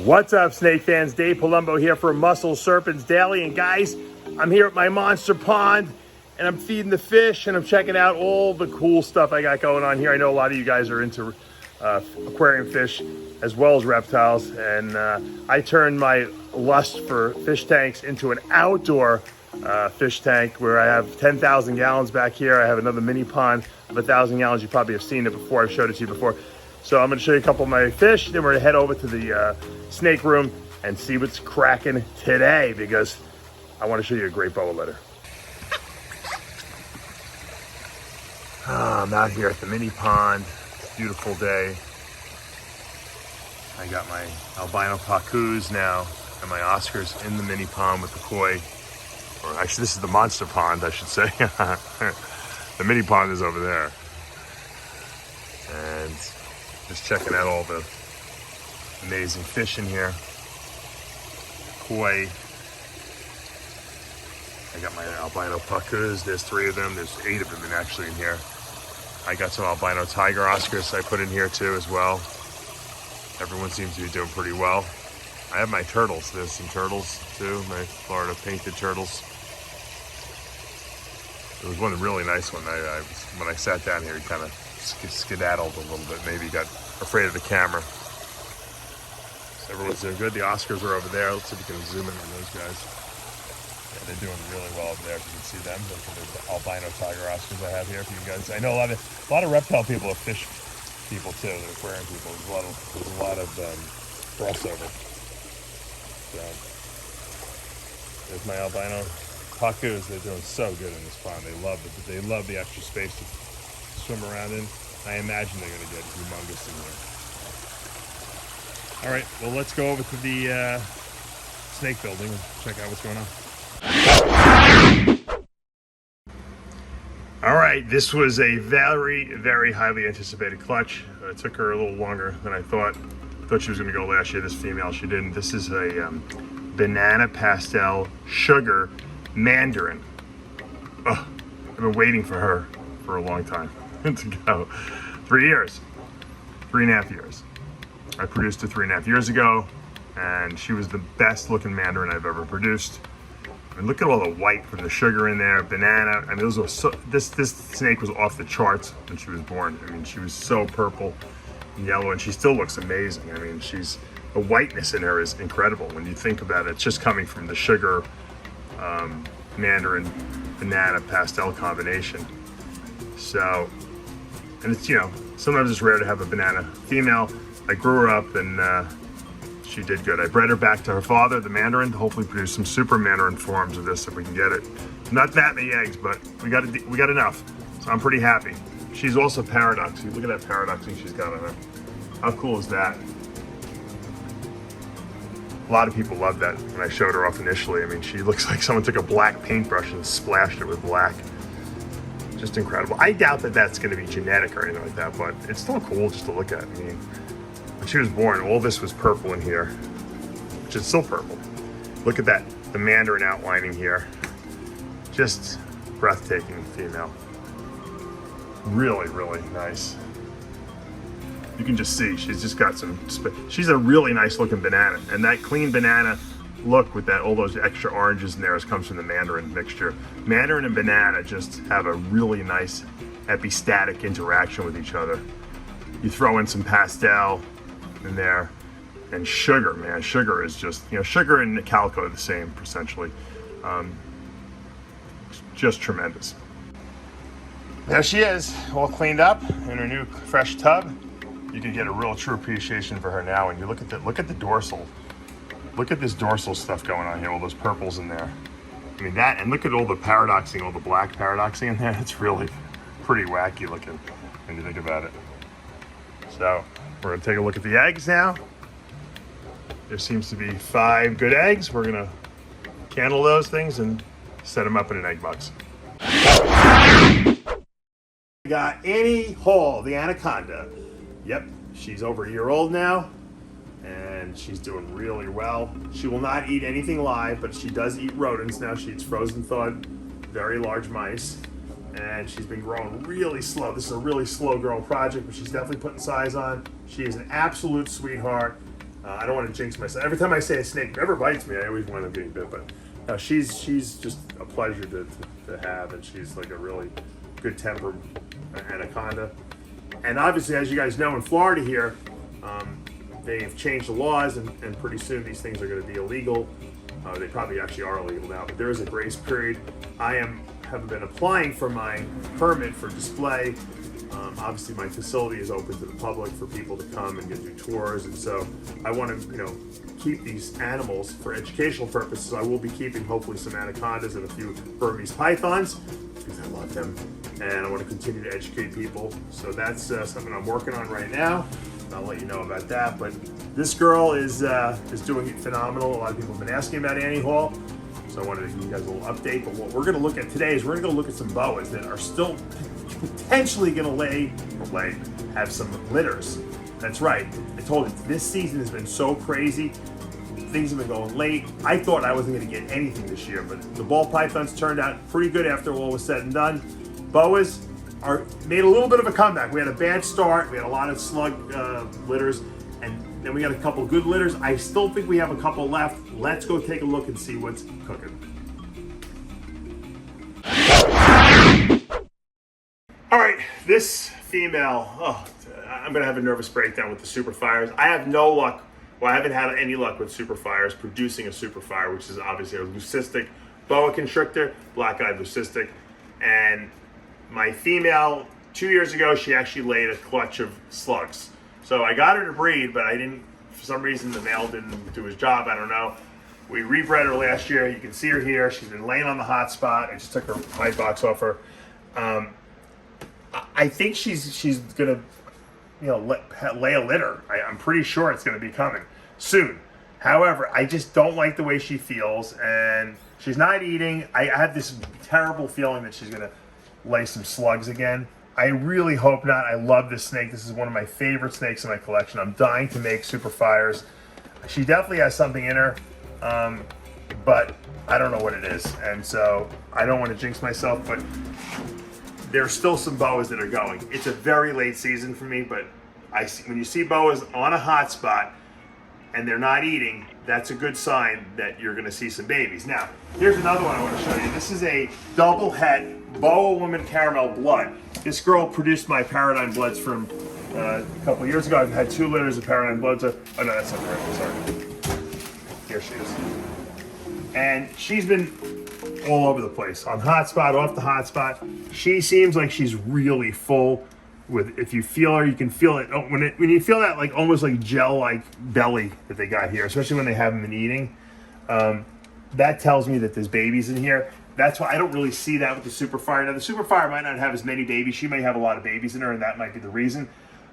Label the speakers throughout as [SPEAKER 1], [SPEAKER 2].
[SPEAKER 1] What's up, snake fans? Dave Palumbo here for Muscle Serpents Daily. And guys, I'm here at my monster pond and I'm feeding the fish and I'm checking out all the cool stuff I got going on here. I know a lot of you guys are into aquarium fish as well as reptiles. And I turned my lust for fish tanks into an outdoor fish tank where I have 10,000 gallons back here. I have another mini pond of 1,000 gallons. You probably have seen it before. I've showed it to you before. So I'm going to show you a couple of my fish. Then we're going to head over to the snake room and see what's cracking today because I want to show you a great boa litter. I'm out here at the mini pond. It's a beautiful day. I got my albino pacus now and my Oscars in the mini pond with the koi. Or actually, this is the monster pond, I should say. The mini pond is over there. And just checking out all the amazing fish in here. Koi. I got my albino pacus. There's 3 of them. There's 8 of them actually in here. I got some albino tiger Oscars I put in here too as well. Everyone seems to be doing pretty well. I have my turtles. There's some turtles too, my Florida painted turtles. There was one really nice one. When I sat down here, he kind of skedaddled a little bit. Maybe he got afraid of the camera. So everyone's doing good. The Oscars are over there. Let's see if we can zoom in on those guys. Yeah, they're doing really well over there. If you can see them. Those are the albino tiger Oscars I have here for you guys. I know a lot of reptile people are fish people too. They're aquarium people. There's a lot of crossover. So there's my albino pacus. They're doing so good in this pond. They love it. They love the extra space to swim around in. I imagine they're going to get humongous in here. All right, well, let's go over to the snake building and check out what's going on. All right, this was a very, very highly anticipated clutch. It took her a little longer than I thought. Thought she was going to go last year. This female, she didn't. This is a banana pastel sugar mandarin. Oh, I've been waiting for her for a long time to go. 3 years, 3.5 years. I produced her 3.5 years ago, and she was the best looking mandarin I've ever produced. And look at all the white from the sugar in there, banana. I mean, those were so, this snake was off the charts when she was born. I mean, she was so purple and yellow, and she still looks amazing. I mean, the whiteness in her is incredible when you think about it. It's just coming from the sugar, mandarin, banana, pastel combination. So, and it's, sometimes it's rare to have a banana female. I grew her up and she did good. I bred her back to her father, the mandarin, to hopefully produce some super mandarin forms of this if we can get it. Not that many eggs, but we got enough. So I'm pretty happy. She's also paradoxing. Look at that paradoxing she's got on her. How cool is that? A lot of people love that when I showed her off initially. I mean, she looks like someone took a black paintbrush and splashed it with black. Just incredible. I doubt that that's going to be genetic or anything like that, but it's still cool just to look at. I mean, when she was born, all this was purple in here, which is still purple. Look at that, the mandarin outlining here. Just breathtaking female. Really, really nice. You can just see, she's just got she's a really nice looking banana. And that clean banana look with all those extra oranges in there comes from the mandarin mixture. Mandarin and banana just have a really nice epistatic interaction with each other. You throw in some pastel in there and sugar, man. Sugar is just, sugar and calico are the same essentially. Just tremendous. There she is, all cleaned up in her new fresh tub. You can get a real true appreciation for her now. And you look at the dorsal. Look at this dorsal stuff going on here, all those purples in there. I mean that, and look at all the paradoxing, all the black paradoxing in there. It's really pretty wacky looking when you think about it. So we're gonna take a look at the eggs now. There seems to be 5 good eggs. We're gonna candle those things and set them up in an egg box. We got Annie Hall, the anaconda. Yep, she's over a year old now. And she's doing really well. She will not eat anything live, but she does eat rodents now. She eats frozen thawed, very large mice. And she's been growing really slow. This is a really slow growing project, but she's definitely putting size on. She is an absolute sweetheart. I don't want to jinx myself. Every time I say a snake never bites me, I always wind up getting bit. But she's just a pleasure to have, and she's like a really good tempered anaconda. And obviously, as you guys know, in Florida here, they've changed the laws, and pretty soon these things are going to be illegal. They probably actually are illegal now, but there is a grace period. I have been applying for my permit for display. Obviously, my facility is open to the public for people to come and get do tours, and so I want to, keep these animals for educational purposes. I will be keeping hopefully some anacondas and a few Burmese pythons because I love them, and I want to continue to educate people. So that's something I'm working on right now. I'll let you know about that. But this girl is doing it phenomenal. A lot of people have been asking about Annie Hall, so I wanted to give you guys a little update. But what we're going to look at today is we're going to go look at some boas that are still potentially going to have some litters. That's right. I told you, this season has been so crazy. Things have been going late. I thought I wasn't going to get anything this year, but the ball pythons turned out pretty good after all was said and done. Boas made a little bit of a comeback. We had a bad start. We had a lot of slug litters, and then we got a couple good litters. I still think we have a couple left. Let's go take a look and see what's cooking. All right, this female, I'm going to have a nervous breakdown with the super fires. I have no luck. Well, I haven't had any luck with super fires producing a super fire, which is obviously a leucistic boa constrictor, black-eyed leucistic. And my female, 2 years ago, she actually laid a clutch of slugs. So I got her to breed, but I didn't, for some reason, the male didn't do his job. I don't know. We rebred her last year. You can see her here. She's been laying on the hot spot. I just took her hide box off her. I think she's gonna, lay a litter. I'm pretty sure it's gonna be coming soon. However, I just don't like the way she feels, and she's not eating. I have this terrible feeling that she's gonna lay some slugs again. I really hope not. I love this snake. This is one of my favorite snakes in my collection. I'm dying to make super fires. She definitely has something in her, but I don't know what it is, and so I don't want to jinx myself, but there's still some boas that are going. It's a very late season for me, but when you see boas on a hot spot and they're not eating, that's a good sign that you're gonna see some babies. Now, here's another one I wanna show you. This is a double het boa woman caramel blood. This girl produced my Paradigm Bloods from a couple years ago. I've had 2 litters of Paradigm Bloods. Oh no, that's not correct, sorry. Here she is. And she's been all over the place, on hotspot, off the hotspot. She seems like she's really full. If you feel her, you can feel it. When you feel that like almost like gel-like belly that they got here, especially when they haven't been eating, that tells me that there's babies in here. That's why I don't really see that with the super fire. Now the super fire might not have as many babies. She may have a lot of babies in her, and that might be the reason.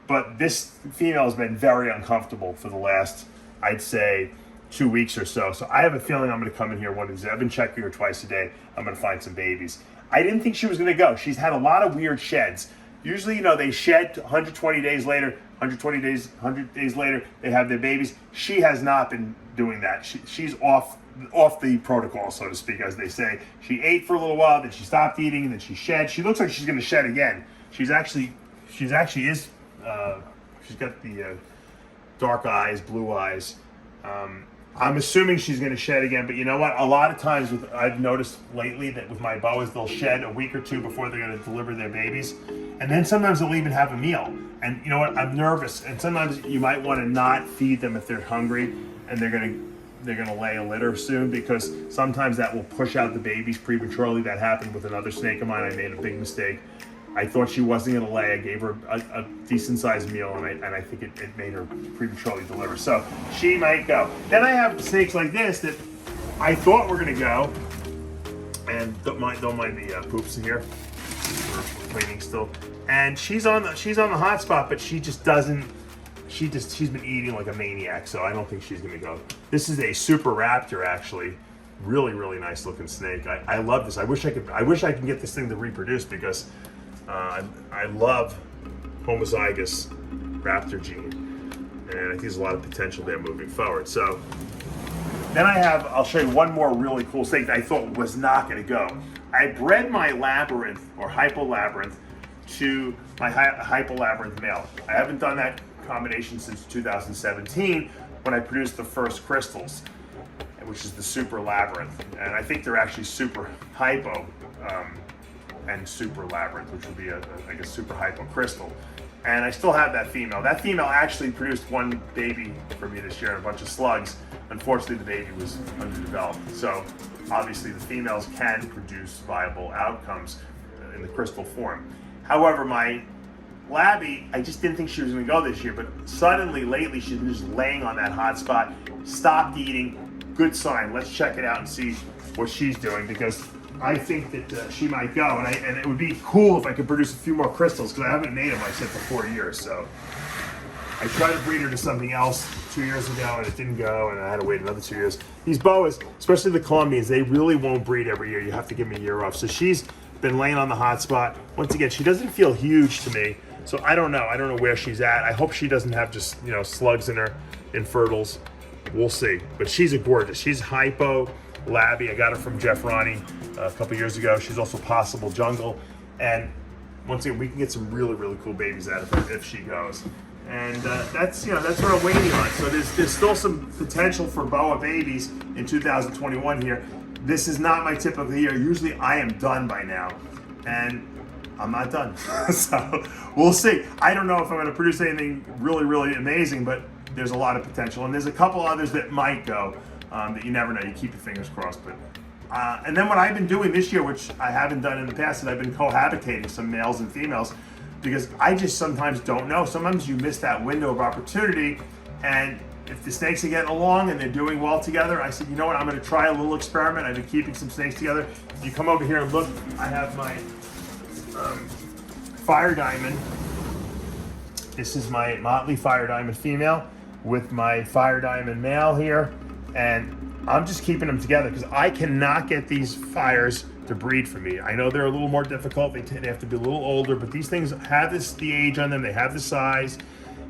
[SPEAKER 1] But this female has been very uncomfortable for the last, I'd say, 2 weeks or so. So I have a feeling I'm going to come in here one of these. I've been checking her twice a day. I'm going to find some babies. I didn't think she was going to go. She's had a lot of weird sheds. Usually, they shed 120 days later, 100 days later, they have their babies. She has not been doing that. She's off the protocol, so to speak, as they say. She ate for a little while, then she stopped eating, and then she shed. She looks like she's going to shed again. She's got the dark eyes, blue eyes. I'm assuming she's going to shed again, but you know what? A lot of times I've noticed lately that with my boas, they'll shed a week or two before they're going to deliver their babies. And then sometimes they'll even have a meal. And you know what? I'm nervous. And sometimes you might want to not feed them if they're hungry and they're going to lay a litter soon, because sometimes that will push out the babies prematurely. That happened with another snake of mine. I made a big mistake. I thought she wasn't going to lay. I gave her a decent sized meal, and I think it made her prematurely deliver. So she might go. Then I have snakes like this that I thought were going to go, and don't mind the poops in here. We're cleaning still, and she's on the hot spot, but she just doesn't. She's been eating like a maniac, so I don't think she's going to go. This is a Super Raptor, actually. Really, really nice looking snake. I love this. I wish I could get this thing to reproduce, because I love homozygous raptor gene, and I think there's a lot of potential there moving forward. So then I'll show you one more really cool snake that I thought was not going to go. I bred my labyrinth or hypolabyrinth to my hypolabyrinth male. I haven't done that combination since 2017 when I produced the first crystals, which is the Super Labyrinth. And I think they're actually Super Hypo and Super Labyrinth, which would be like a Super Hypo crystal. And I still have that female. That female actually produced one baby for me this year and a bunch of slugs. Unfortunately, the baby was underdeveloped. So obviously the females can produce viable outcomes in the crystal form. However, my Labby, I just didn't think she was going to go this year, but suddenly lately she's been just laying on that hot spot, stopped eating. Good sign. Let's check it out and see what she's doing, because I think that she might go, and it would be cool if I could produce a few more crystals, because I haven't made them, I said, for 4 years. So I tried to breed her to something else 2 years ago, and it didn't go, and I had to wait another 2 years. These boas, especially the Colombians, they really won't breed every year. You have to give them a year off. So she's been laying on the hot spot. Once again, she doesn't feel huge to me, so I don't know. I don't know where she's at. I hope she doesn't have just, you know, slugs in her, infertils. We'll see. But she's a gorgeous. She's Hypo Labby. I got her from Jeff Ronnie a couple years ago. She's also Possible Jungle. And once again, we can get some really, really cool babies out of her if she goes. And that's what I'm waiting on. So there's still some potential for boa babies in 2021 here. This is not my tip of the year. Usually I am done by now, and I'm not done. So we'll see. I don't know if I'm going to produce anything really, really amazing, but there's a lot of potential. And there's a couple others that might go that you never know. You keep your fingers crossed. But and then what I've been doing this year, which I haven't done in the past, is I've been cohabitating some males and females, because I just sometimes don't know. Sometimes you miss that window of opportunity, and if the snakes are getting along and they're doing well together, I said, you know what, I'm going to try a little experiment. I've been keeping some snakes together. If you come over here and look, I have my Fire Diamond. This is my Motley Fire Diamond female with my Fire Diamond male here, and I'm just keeping them together because I cannot get these fires to breed for me. I know they're a little more difficult. They have to be a little older, but these things have the age on them. They have the size.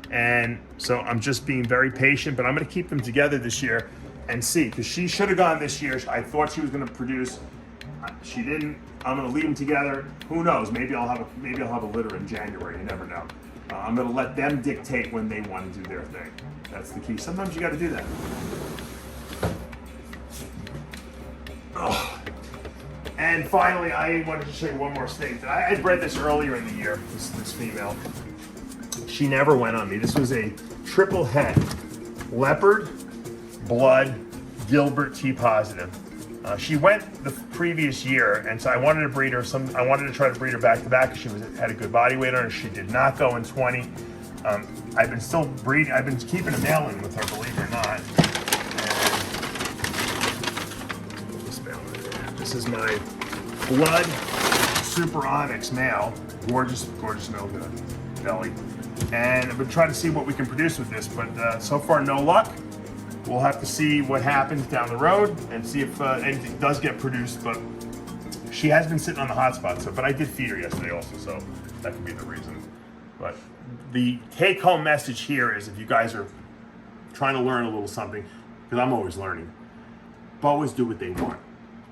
[SPEAKER 1] And so I'm just being very patient, but I'm going to keep them together this year and see, because she should have gone this year. I thought she was going to produce. She didn't. I'm going to leave them together. Who knows? Maybe I'll have a litter in January. You never know. I'm going to let them dictate when they want to do their thing. That's the key. Sometimes you got to do that. Oh. And finally, I wanted to show you one more snake. I bred this earlier in the year. This female. She never went on me. This was a triple het, leopard, blood, Gilbert T positive. She went the previous year, and so I wanted to breed her. I wanted to try to breed her back to back because she had a good body weight on her. She did not go in 20. I've been still breeding. I've been keeping a male in with her, believe it or not. And this is my blood Super Onyx male, gorgeous male, good belly. And I've been trying to see what we can produce with this, but so far no luck. We'll have to see what happens down the road and see if anything does get produced, but she has been sitting on the hot spot. But I did feed her yesterday also, so that could be the reason. But the take-home message here is, if you guys are trying to learn a little something, because I'm always learning, boas do what they want.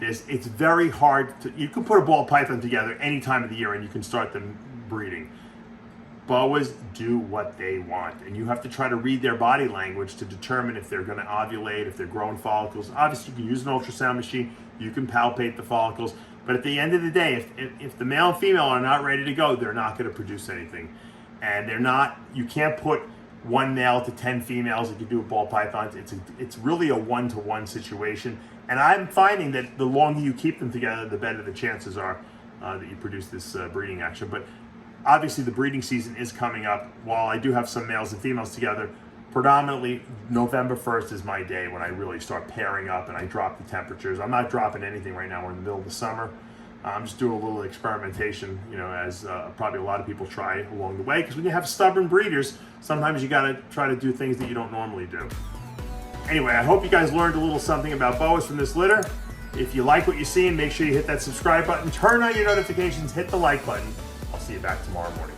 [SPEAKER 1] It's very hard you can put a ball python together any time of the year and you can start them breeding. Boas do what they want, and you have to try to read their body language to determine if they're going to ovulate, if they're growing follicles. Obviously, you can use an ultrasound machine, you can palpate the follicles, but at the end of the day, if the male and female are not ready to go, they're not going to produce anything. And you can't put one male to 10 females like you do with ball pythons. It's really a one-to-one situation, and I'm finding that the longer you keep them together, the better the chances are that you produce this breeding action. But obviously, the breeding season is coming up. While I do have some males and females together, predominantly November 1st is my day when I really start pairing up and I drop the temperatures. I'm not dropping anything right now. We're in the middle of the summer. I'm just doing a little experimentation, as probably a lot of people try along the way. Because when you have stubborn breeders, sometimes you got to try to do things that you don't normally do. Anyway, I hope you guys learned a little something about boas from this litter. If you like what you see, make sure you hit that subscribe button, turn on your notifications, hit the like button. I'll see you back tomorrow morning.